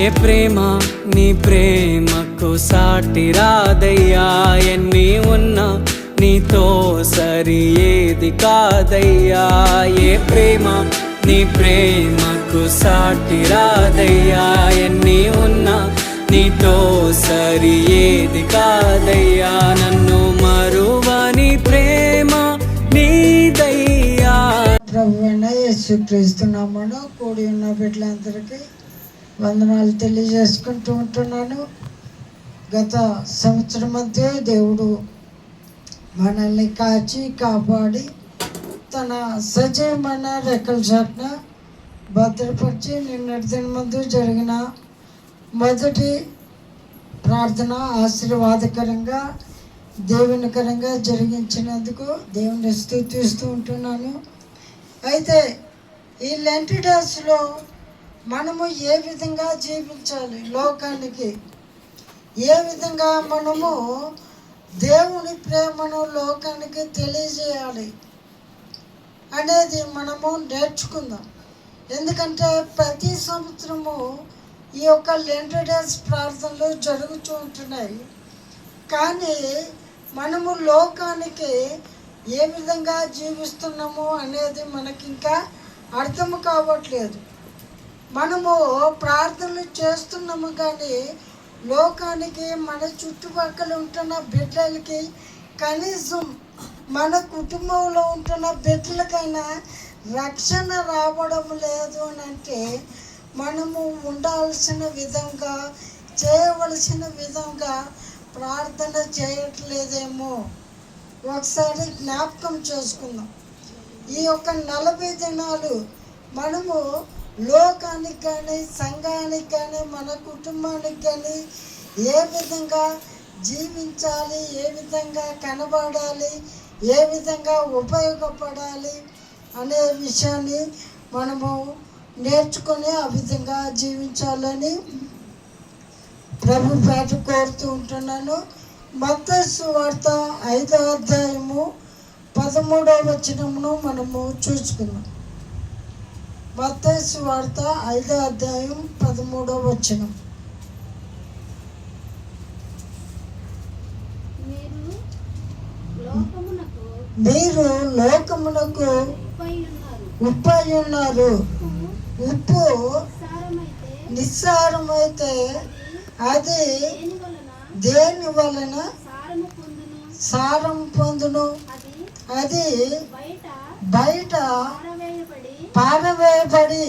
ఏ ప్రేమ నీ ప్రేమకు సాటి రాదయ్యా, ఎన్ని ఉన్నా నీతో సరి ఏది కాదయ్యా. ఏ ప్రేమ నీ ప్రేమకు సాటి రాదయ్యా, ఎన్ని ఉన్నా నీతో సరి ఏది కాదయ్యా. నన్ను మరువని ప్రేమ నీదయ్యా. ప్రభువైన యేసుక్రీస్తు నామమున కూడి ఉన్న బిడ్డలందరికీ వందనాలు తెలియజేసుకుంటూ ఉంటున్నాను. గత సంవత్సరం మధ్య దేవుడు మనల్ని కాచి కాపాడి తన సజీవమైన రెక్కల చాటున భద్రపరిచి నిన్నటి దిన ముందు జరిగిన మొదటి ప్రార్థన ఆశీర్వాదకరంగా దేవునికరంగా జరిగించినందుకు దేవుని స్తుతిస్తూ ఉంటున్నాను. అయితే ఈ లెంట్ డేస్లో మనము ఏ విధంగా జీవించాలి, లోకానికి ఏ విధంగా మనము దేవుని ప్రేమను లోకానికి తెలియజేయాలి అనేది మనము నేర్చుకుందాం. ఎందుకంటే ప్రతి సంవత్సరము ఈ యొక్క లెంట్ డేస్ ప్రార్థనలు జరుగుతూ ఉంటున్నాయి. కానీ మనము లోకానికి ఏ విధంగా జీవిస్తున్నాము అనేది మనకి ఇంకా అర్థం కావట్లేదు. మనము ప్రార్థనలు చేస్తున్నాము కానీ లోకానికి, మన చుట్టుపక్కల ఉంటున్న బిడ్డలకి, కనీసం మన కుటుంబంలో ఉంటున్న బిడ్డలకైనా రక్షణ రావడం లేదు అని అంటే మనము ఉండాల్సిన విధంగా, చేయవలసిన విధంగా ప్రార్థన చేయట్లేదేమో ఒకసారి జ్ఞాపకం చేసుకుందాం. ఈ యొక్క 40 దినాలు మనము లోకానికి కానీ, సంఘానికి కానీ, మన కుటుంబానికి కానీ ఏ విధంగా జీవించాలి, ఏ విధంగా కనబడాలి, ఏ విధంగా ఉపయోగపడాలి అనే విషయాన్ని మనము నేర్చుకొని ఆ విధంగా జీవించాలని ప్రభు పేట కోరుతూ ఉంటున్నాను. మత్తయి సువార్త 5వ అధ్యాయము 13వ వచనమును మనము చూసుకుందాం. మత్తయి సువార్త 5వ అధ్యాయం 13వ వచనం. మీరు లోకమునకు ఉప్పై ఉన్నారు. ఉప్పు నిస్సారమైతే అది దేని వలన సారం పొందును? అది బయట పారవేయబడి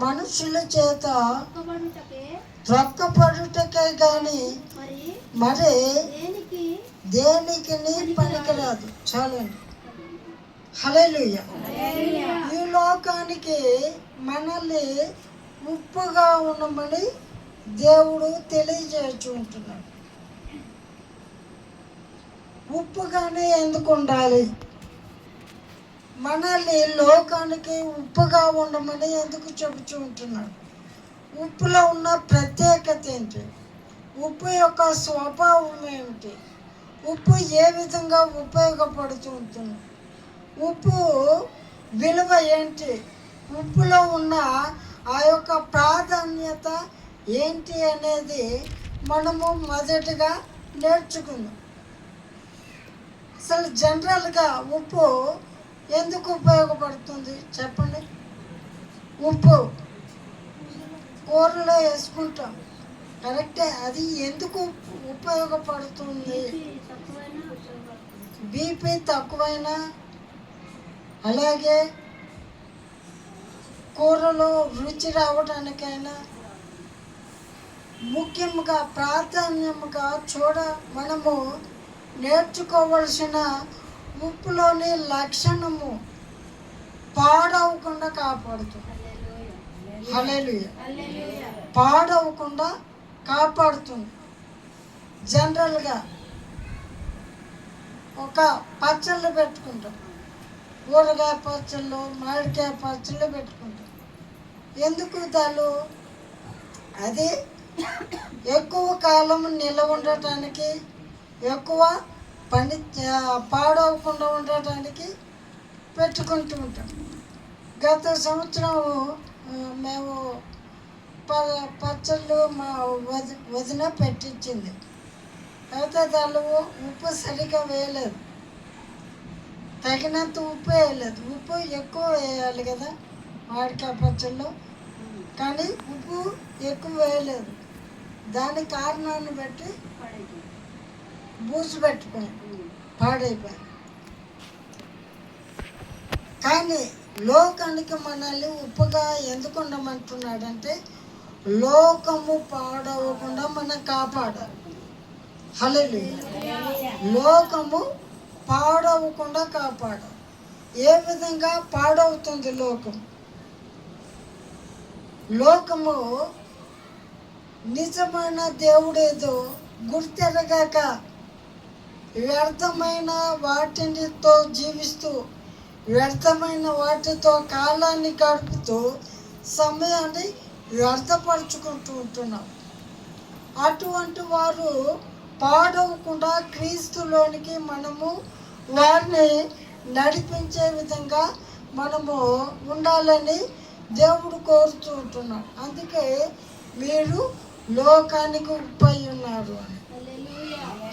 మనుషుల చేత త్రొక్కపడుటకే గాని మరి దేనికి పనికిరాదు. చాలండి. హల్లెలూయా. ఈ లోకానికి మనల్ని ఉప్పుగా ఉండమని దేవుడు తెలియజేస్తుంటున్నాడు. ఉప్పుగానే ఎందుకు ఉండాలి? మనల్ని లోకానికి ఉప్పుగా ఉండమని ఎందుకు చెబుతూ ఉంటున్నాడు? ఉప్పులో ఉన్న ప్రత్యేకత ఏంటి? ఉప్పు యొక్క స్వభావం ఏమిటి? ఉప్పు ఏ విధంగా ఉపయోగపడుతూ ఉంటుంది? ఉప్పు విలువ ఏంటి? ఉప్పులో ఉన్న ఆ యొక్క ప్రాధాన్యత ఏంటి అనేది మనము మొదటిగా నేర్చుకుందాం. అసలు జనరల్గా ఉప్పు ఎందుకు ఉపయోగపడుతుంది చెప్పండి? ఉప్పు కూరలో వేసుకుంటాం, కరెక్టే. అది ఎందుకు ఉపయోగపడుతుంది? బీపీ తక్కువైనా, అలాగే కూరలో రుచి రావడానికైనా, ముఖ్యంగా ప్రాధాన్యముగా మనము నేర్చుకోవలసిన ఉప్పులోని లక్షణము పాడవకుండా కాపాడుతుంది. హల్లెలూయా. పాడవకుండా కాపాడుతుంది. జనరల్గా ఒక పచ్చళ్ళు పెట్టుకుంటాం, ఊరగాయ పచ్చళ్ళు, మామిడికాయ పచ్చళ్ళు పెట్టుకుంటాం. ఎందుకు దాలు? అది ఎక్కువ కాలం నిల్వ ఉండటానికి, ఎక్కువ పాడవకుండా ఉండటానికి పెట్టుకుంటూ ఉంటాం. గత సంవత్సరం మేము పచ్చళ్ళు మా వదిన పెట్టించింది. అయితే దానిలో ఉప్పు సరిగ్గా వేయలేదు, తగినంత ఉప్పు వేయలేదు. ఉప్పు ఎక్కువ వేయాలి కదా మామిడికాయ పచ్చళ్ళు, కానీ ఉప్పు ఎక్కువ వేయలేదు. దాని కారణాన్ని బట్టి బూజు పెట్టుకుని పాడైపోయింది. కానీ లోకానికి మనల్ని ఉప్పుగా ఎందుకు ఉండమంటున్నాడంటే లోకము పాడవకుండా మనం కాపాడాలి. హల్లెలూయా. లోకము పాడవకుండా కాపాడాలి. ఏ విధంగా పాడవుతుంది లోకం? లోకము నిజమైన దేవుడేదో గుర్తెరగాక వ్యర్థమైన వాటితో జీవిస్తూ వ్యర్థమైన వాటితో కాలాన్ని గడుపుతూ సమయాన్ని వ్యర్థపరుచుకుంటూ ఉంటున్నాం. అటువంటి వారు పాడవకుండా క్రీస్తులోనికి మనము వారిని నడిపించే విధంగా మనము ఉండాలని దేవుడు కోరుతూ ఉంటున్నాడు. అందుకే మీరు లోకానికి ఉప్పై ఉన్నారు అని.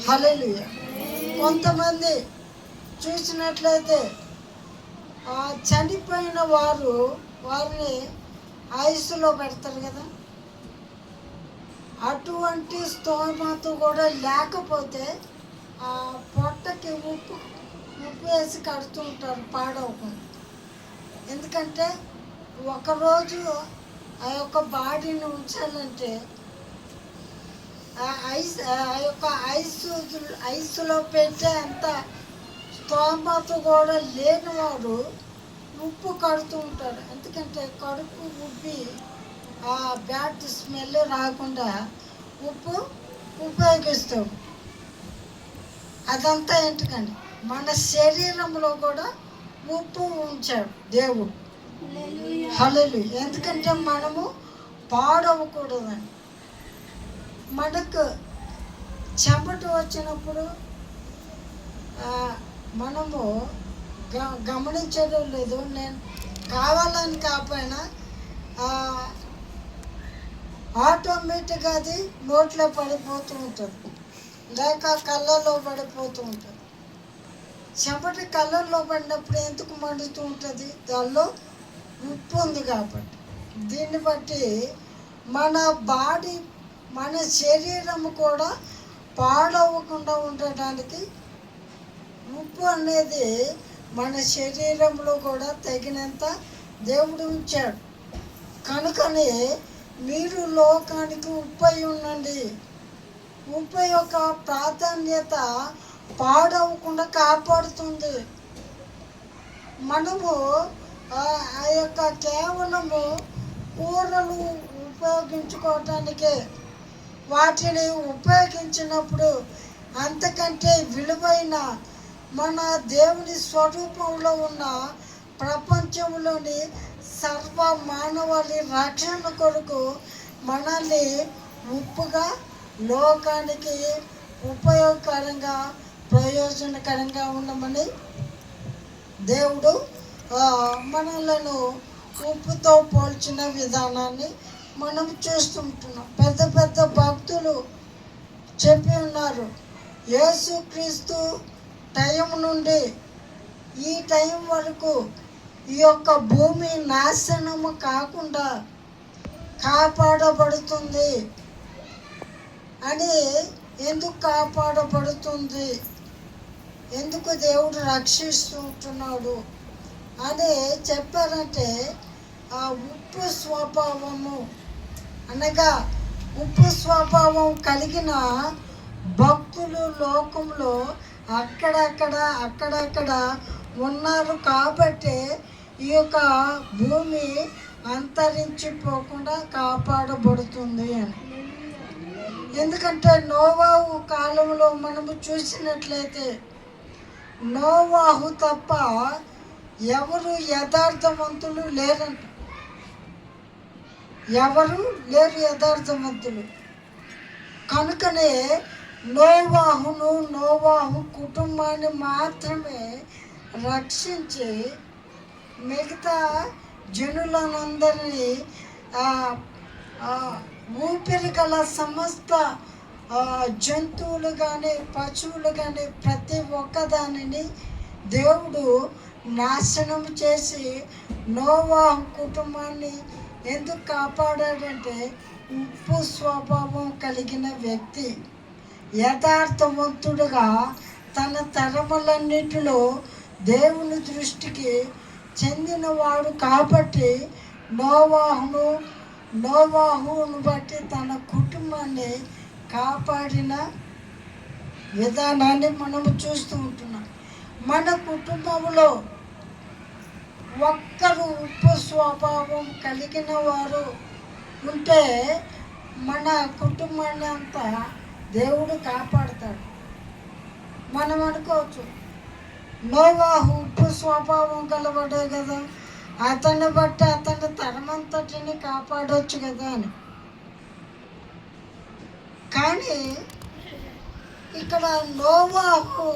హల్లెలూయా. కొంతమంది చూసినట్లయితే చనిపోయిన వారిని ఐసులో పెడతారు కదా, అటువంటి స్తోమత కూడా లేకపోతే ఆ పొట్టకి ఉప్పు వేసి కడుతూ ఉంటారు పాడవకుండా. ఎందుకంటే ఒకరోజు ఆ యొక్క బాడీని ఉంచాలంటే ఐసులో పెట్టే అంత స్తోమత కూడా లేనివాడు ఉప్పు కడుతూ ఉంటారు. ఎందుకంటే కడుపు ఉబ్బి ఆ బ్యాడ్ స్మెల్ రాకుండా ఉప్పు ఉపయోగిస్తాం. అదంతా ఎందుకండి మన శరీరంలో కూడా ఉప్పు ఉంచాడు దేవుడు. హల్లెలూయా. ఎందుకంటే మనము పాడవకూడదని. మనకు చెమట వచ్చినప్పుడు మనము గమనించడం లేదు. నేను కావాలని కాకపోయినా ఆటోమేటిక్గా అది నోట్లో పడిపోతూ ఉంటుంది, లేక కళ్ళల్లో పడిపోతూ ఉంటుంది. చెమట కళ్ళల్లో పడినప్పుడు ఎందుకు మండుతూ ఉంటుంది? దానిలో ఉప్పు ఉంది కాబట్టి. దీన్ని బట్టి మన బాడీ మన శరీరం కూడా పాడవకుండా ఉండటానికి ఉప్పు అనేది మన శరీరంలో కూడా తగినంత దేవుడు ఉంచాడు. కనుకనే మీరు లోకానికి ఉప్పై ఉండండి. ఉప్పు యొక్క ప్రాధాన్యత పాడవకుండా కాపాడుతుంది. మనము ఆ యొక్క కేవలము కూరలు ఉపయోగించుకోవటానికే వాటిని ఉపయోగించినప్పుడు అంతకంటే విలువైన మన దేవుని స్వరూపంలో ఉన్న ప్రపంచంలోని సర్వ మానవాళి రక్షణ కొరకు మనల్ని ఉప్పుగా లోకానికి ఉపయోగకరంగా ప్రయోజనకరంగా ఉండమని దేవుడు మనలను ఉప్పుతో పోల్చిన విధానాన్ని మనం చూస్తుంటున్నాం. పెద్ద పెద్ద భక్తులు చెప్పి ఉన్నారు, యేసుక్రీస్తు టైం నుండి ఈ టైం వరకు ఈ యొక్క భూమి నాశనము కాకుండా కాపాడబడుతుంది అని. ఎందుకు కాపాడబడుతుంది, ఎందుకు దేవుడు రక్షిస్తుంటున్నాడు అని చెప్పారంటే ఆ ఉప్పు స్వభావము అనగా ఉప్పు స్వభావం కలిగిన భక్తులు లోకంలో అక్కడక్కడ ఉన్నారు కాబట్టి ఈ యొక్క భూమి అంతరించిపోకుండా కాపాడబడుతుంది అని. ఎందుకంటే నోవాహు కాలంలో మనము చూసినట్లయితే నోవాహు తప్ప ఎవరు యథార్థవంతులు లేరంట. ఎవరు లేరు యథార్థవంతులు. కనుకనే నోవాహు కుటుంబాన్ని మాత్రమే రక్షించి మిగతా జనులందరినీ ఊపిరి గల సమస్త జంతువులు కానీ పశువులు కానీ ప్రతి ఒక్కదానిని దేవుడు నాశనం చేసి నోవాహు కుటుంబాన్ని ఎందుకు కాపాడాడంటే ఉప్పు స్వభావం కలిగిన వ్యక్తి యథార్థవంతుడుగా తన తరములన్నిటిలో దేవుని దృష్టికి చెందినవాడు కాబట్టి నోవాహును బట్టి తన కుటుంబాన్ని కాపాడిన విధానాన్ని మనము చూస్తూ ఉంటున్నాం. మన కుటుంబంలో ఒక్కరు ఉప్పు స్వభావం కలిగిన వారు ఉంటే మన కుటుంబాన్ని అంతా దేవుడు కాపాడుతాడు. మనం అనుకోవచ్చు నోవాహు ఉప్పు స్వభావం గలవాడే కదా, అతన్ని బట్టి అతని తరమంతటిని కాపాడవచ్చు కదా అని. కానీ ఇక్కడ నోవాహు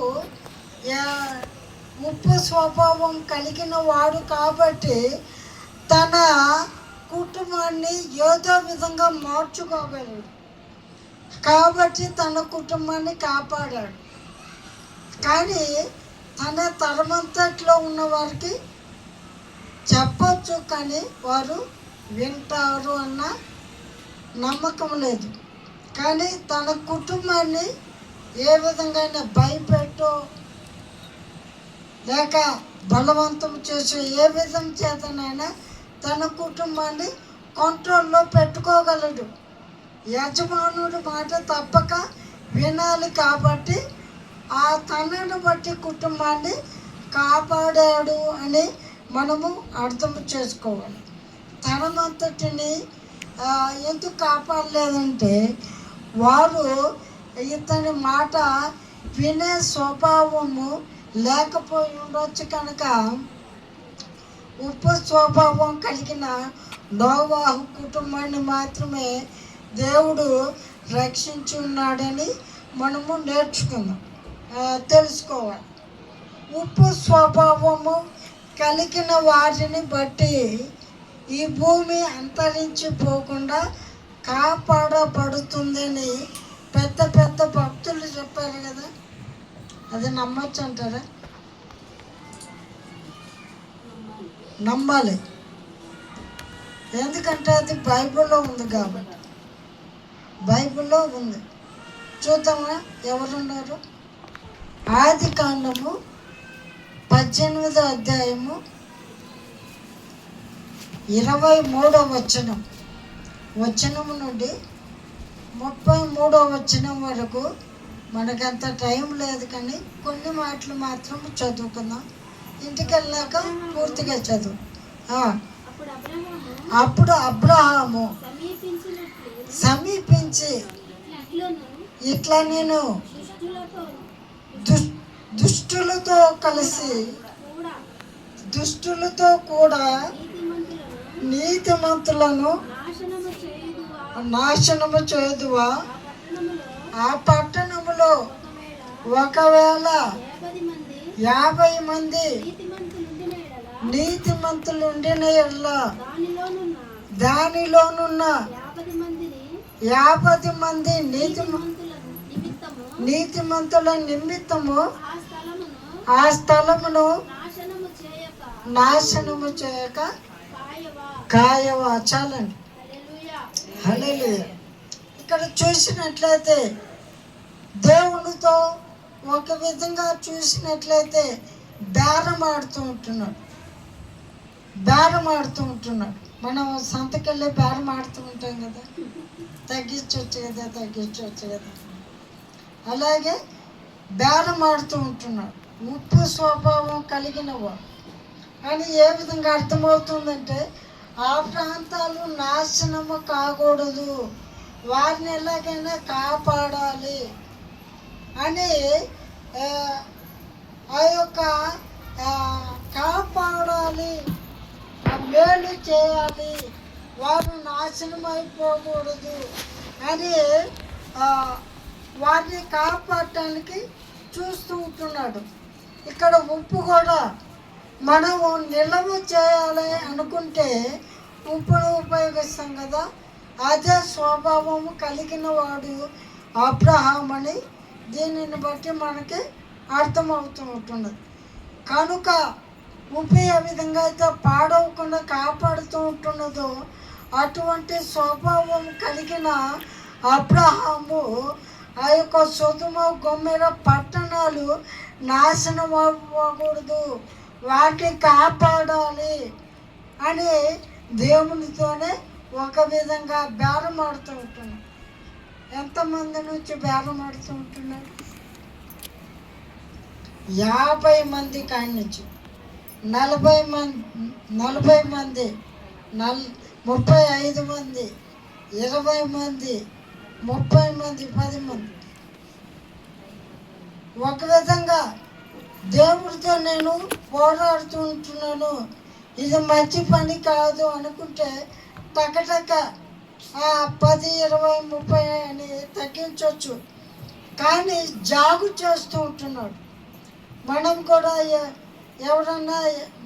ఉప్పు స్వభావం కలిగిన వాడు కాబట్టి తన కుటుంబాన్ని ఏదో విధంగా మార్చుకోగలడు కాబట్టి తన కుటుంబాన్ని కాపాడాడు. కానీ తన తరమంతట్లో ఉన్న వారికి చెప్పచ్చు కానీ వారు వింటారు అన్న నమ్మకం లేదు. కానీ తన కుటుంబాన్ని ఏ విధంగా భయపెట్టో లేక బలవంతం చేసే ఏ విధం చేతనైనా తన కుటుంబాన్ని కంట్రోల్లో పెట్టుకోగలడు. యజమానుడి మాట తప్పక వినాలి కాబట్టి ఆ తనను బట్టి కుటుంబాన్ని కాపాడాడు అని మనము అర్థం చేసుకోవాలి. తననంతటిని ఎందుకు కాపాడలేదంటే వారు ఇతని మాట వినే స్వభావము లేకపోయి ఉండొచ్చు కనుక ఉప్పు స్వభావం కలిగిన నోవాహు కుటుంబాన్ని మాత్రమే దేవుడు రక్షించి ఉన్నాడని మనము నేర్చుకుందాం, తెలుసుకోవాలి. ఉప్పు స్వభావము కలిగిన వారిని బట్టి ఈ భూమి అంతరించిపోకుండా కాపాడబడుతుందని పెద్ద పెద్ద భక్తులు చెప్పారు కదా, అది నమ్మచ్చు అంటారా? నమ్మాలి, ఎందుకంటే అది బైబిల్లో ఉంది కాబట్టి. బైబిల్లో ఉంది, చూద్దామా ఎవరున్నారు? ఆది కాండము 18వ అధ్యాయము 23వ వచనము నుండి 33వ వచనం వరకు. మనకంత టైం లేదు కానీ కొన్ని మాటలు మాత్రం చదువుకుందాం. ఇంటికి వెళ్ళాక పూర్తిగా చదువు. అప్పుడు అబ్రహాము సమీపించి ఇట్లా నేను దుష్టులతో కలిసి దుష్టులతో కూడా నీతిమంతులను నాశనము చేదువా? ఆ పట్టణములో ఒకవేళ 50 మంది నీతిమంతులు ఉండిన ఎడల దానిలోనున్న 50 మంది నీతిమంతుల నిమిత్తము ఆ స్థలమును నాశనము చేయక కాయవా. చాలండి. హల్లెలూయా. ఇక్కడ చూసినట్లయితే దేవునితో ఒక విధంగా చూసినట్లయితే బేరం ఆడుతూ ఉంటున్నాడు. మనం సంతకెళ్ళి బేరం ఆడుతూ ఉంటాం కదా, తగ్గించవచ్చు కదా. అలాగే బేరం ఆడుతూ ఉంటున్నాడు. ఉప్పు స్వభావం కలిగిన వాడు అని ఏ విధంగా అర్థమవుతుందంటే ఆ ప్రాంతాలు నాశనము కాకూడదు, వారిని ఎలాగైనా కాపాడాలి అని ఆ యొక్క కాపాడాలి, మేలు చేయాలి, వారు నాశనం అయిపోకూడదు అని వారిని కాపాడటానికి చూస్తూ ఉంటున్నాడు. ఇక్కడ ఉప్పు కూడా మనము నిల్వ చేయాలి అనుకుంటే ఉప్పును ఉపయోగిస్తాం కదా, అదే స్వభావము కలిగిన వాడు అబ్రహాం అని దీనిని బట్టి మనకి అర్థమవుతూ ఉంటున్నది. కనుక ఉప్పు ఏ విధంగా అయితే పాడవకుండా కాపాడుతూ ఉంటున్నదో అటువంటి స్వభావం కలిగిన అబ్రహాము ఆ యొక్క సొదొమ గొమొర్రా పట్టణాలు నాశనం అవ్వకూడదు, వాటిని కాపాడాలి అని దేవునితోనే ఒక విధంగా బేరం ఆడుతూ ఉంటున్నాడు. ఎంతమంది నుంచి బేరం ఆడుతూ ఉంటున్నాడు? 50 మంది కాడి నుంచి 40 మంది, 35 మంది, 20 మంది, 30 మంది, 10 మంది. ఒక విధంగా దేవుడితో నేను పోరాడుతూ ఉంటున్నాను, ఇది మంచి పని కాదు అనుకుంటే టకటక 10, 20, 30 అని తగ్గించవచ్చు. కానీ జాగు చేస్తూ ఉంటున్నాడు. మనం కూడా ఎవరన్నా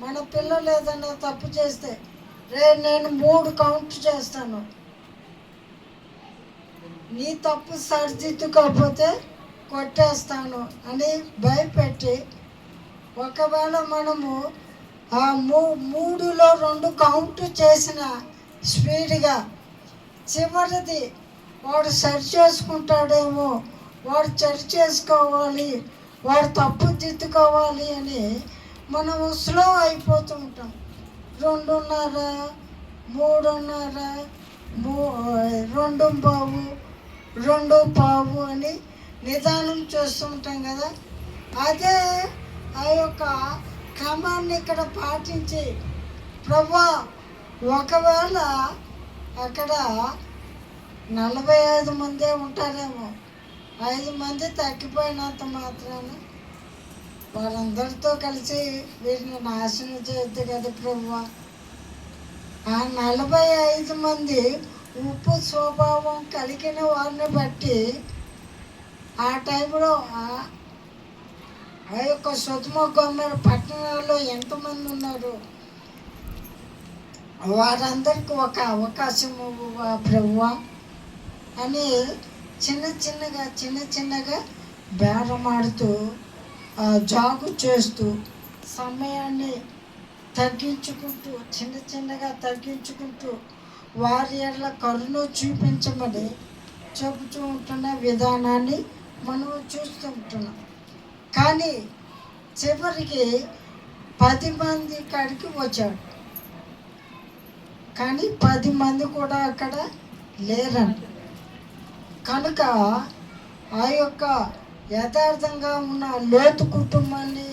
మన పిల్లలు ఏదన్నా తప్పు చేస్తే నేను 3 కౌంట్ చేస్తాను, నీ తప్పు సరిదిద్దుకోకపోతే కొట్టేస్తాను అని భయపెట్టి, ఒకవేళ మనము 3లో 2 కౌంట్ చేసిన స్పీడ్గా చివరిది వాడు సరి చేసుకుంటాడేమో, వాడు సరి చేసుకోవాలి, వాడు తప్పు దిద్దుకోవాలి అని మనం స్లో అయిపోతూ ఉంటాం. 2:30, 3:30, 2:15, 2:15 అని నిదానం చేస్తూ ఉంటాం కదా. అదే ఆ యొక్క క్రమాన్ని ఇక్కడ పాటించి ప్రభువా ఒకవేళ అక్కడ 45 మందే ఉంటారేమో, 5 మంది తగ్గిపోయినంత మాత్రాన వారందరితో కలిసి వీరిని నాశనం చేయొద్దు కదా ప్రభువా. ఆ 45 మంది ఉప్పు స్వభావం కలిగిన వారిని బట్టి ఆ టైంలో ఆ యొక్క సొదొమ గొమొర్రా పట్టణాల్లో ఎంతమంది ఉన్నారు, వారందరికీ ఒక అవకాశం ప్రభువా అని చిన్న చిన్నగా బేరమాడుతూ జాగు చేస్తూ సమయాన్ని తగ్గించుకుంటూ చిన్నగా తగ్గించుకుంటూ వారి ఎడల కరుణ చూపించమని చెబుతూ ఉంటున్న విధానాన్ని మనం చూస్తూ ఉంటున్నాం. కానీ చివరికి 10 మంది కాడికి వచ్చాడు, కానీ 10 మంది కూడా అక్కడ లేరంట. కనుక ఆ యొక్క యథార్థంగా ఉన్న లోతు కుటుంబాన్ని,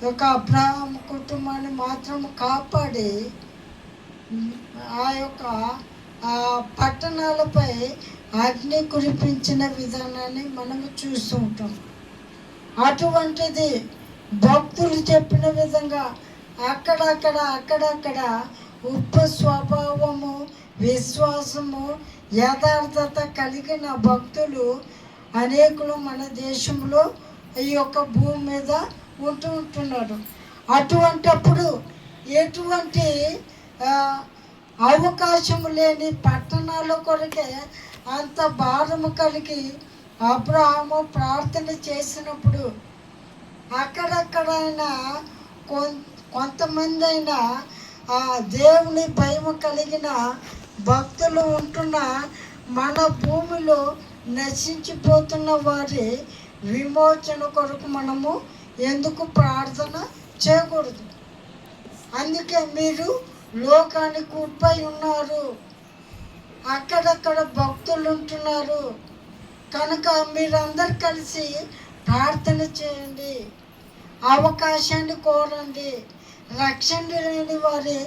యొక్క అబ్రహాం కుటుంబాన్ని మాత్రం కాపాడి ఆ యొక్క పట్టణాలపై అగ్ని కురిపించిన విధానాన్ని మనము చూస్తూ ఉంటాం. అటువంటిది భక్తులు చెప్పిన విధంగా అక్కడక్కడ ఉప్పు స్వభావము, విశ్వాసము, యథార్థత కలిగిన భక్తులు అనేకులు మన దేశంలో ఈ యొక్క భూమి మీద ఉంటున్నారు. అటువంటప్పుడు ఎటువంటి అవకాశం లేని పట్టణాల కొరకే అంత భారము కలిగి అబ్రహాము ప్రార్థన చేసినప్పుడు అక్కడక్కడైనా కొంతమంది అయినా ఆ దేవుని భయం కలిగిన భక్తులు ఉంటున్న మన భూమిలో నశించిపోతున్న వారి విమోచన కొరకు మనము ఎందుకు ప్రార్థన చేయకూడదు? అందుకే మీరు లోకానికి ఉప్పై ఉన్నారు, అక్కడక్కడ భక్తులు ఉంటున్నారు కనుక మీరందరు కలిసి ప్రార్థన చేయండి, అవకాశాన్ని కోరండి, రక్షణ లేని వారి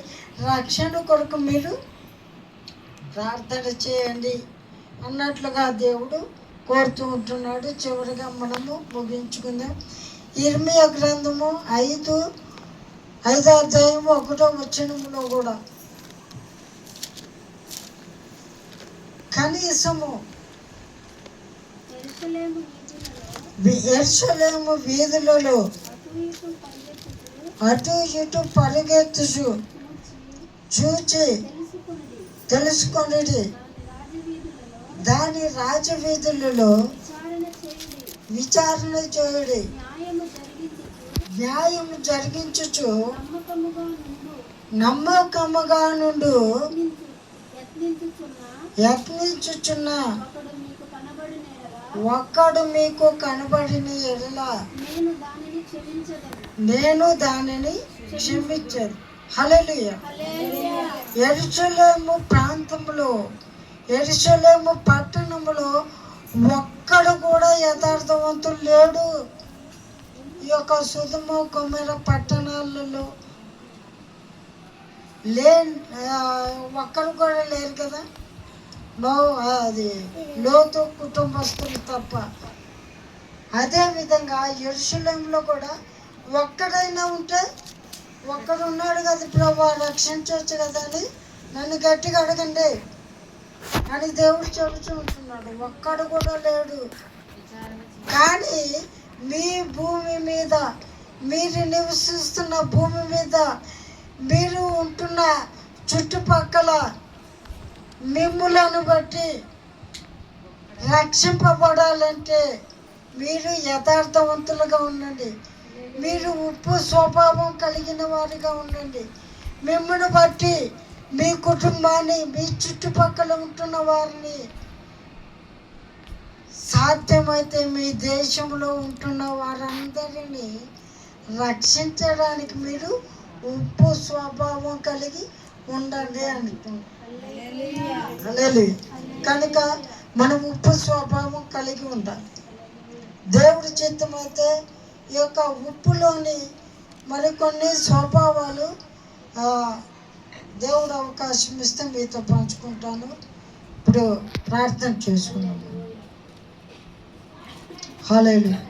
రక్షణ కొరకు మీరు ప్రార్థన చేయండి అన్నట్లుగా దేవుడు కోరుతూ ఉంటున్నాడు. చివరిగా మనము ముగించుకుందాం. ఇర్మియా గ్రంథము 5వ అధ్యాయం 1వ వచనంలో కూడా కనీసము యెరూషలేము వీధులలో అటు ఇటు పరిగెత్తు చూచి తెలుసుకొనిడి దాని రాజవీధులలో విచారణ చేయుడి, న్యాయము జరిగించుచు నమ్మకముగా నుండు యత్నించుచున్న ఒక్కడు మీకు కనబడిన ఎడల నేను దానిని క్షమించదు. హల్లెలూయా. యెరూషలేము ప్రాంతంలో, యెరూషలేము పట్టణంలో ఒక్కడు కూడా యథార్థవంతులు లేడు. ఈ యొక్క సొదొమ గొమొర్రా పట్టణాలలో ఒక్కరు కూడా లేరు కదా. అది లోతు కుటుంబస్తులు తప్ప. అదేవిధంగా యెరూషలేములో కూడా ఒక్కడైనా ఉంటే, ఒక్కడు ఉన్నాడు కదా ప్రభు రక్షించవచ్చు కదా అని నన్ను గట్టిగా అడగండి అని దేవుడు చెబుతూ ఉంటున్నాడు. ఒక్కడు కూడా లేడు. కానీ మీ భూమి మీద, మీరు నివసిస్తున్న భూమి మీద, మీరు ఉంటున్న చుట్టుపక్కల మిమ్ములను బట్టి రక్షింపబడాలంటే మీరు యథార్థవంతులుగా ఉండండి. మీరు ఉప్పు స్వభావం కలిగిన వారిగా ఉండండి. మిమ్మల్ని బట్టి మీ కుటుంబాన్ని, మీ చుట్టుపక్కల ఉంటున్న వారిని, సాధ్యమైతే మీ దేశంలో ఉంటున్న వారందరినీ రక్షించడానికి మీరు ఉప్పు స్వభావం కలిగి ఉండండి అంటున్నాం. కనుక మనం ఉప్పు స్వభావం కలిగి ఉండాలి. దేవుడి చిత్తమైతే ఈ యొక్క ఉప్పులోని మరికొన్ని స్వభావాలు దేవుడు అవకాశం ఇస్తే మీతో పంచుకుంటాను. ఇప్పుడు ప్రార్థన చేసుకున్నాము. హల్లెలూయా.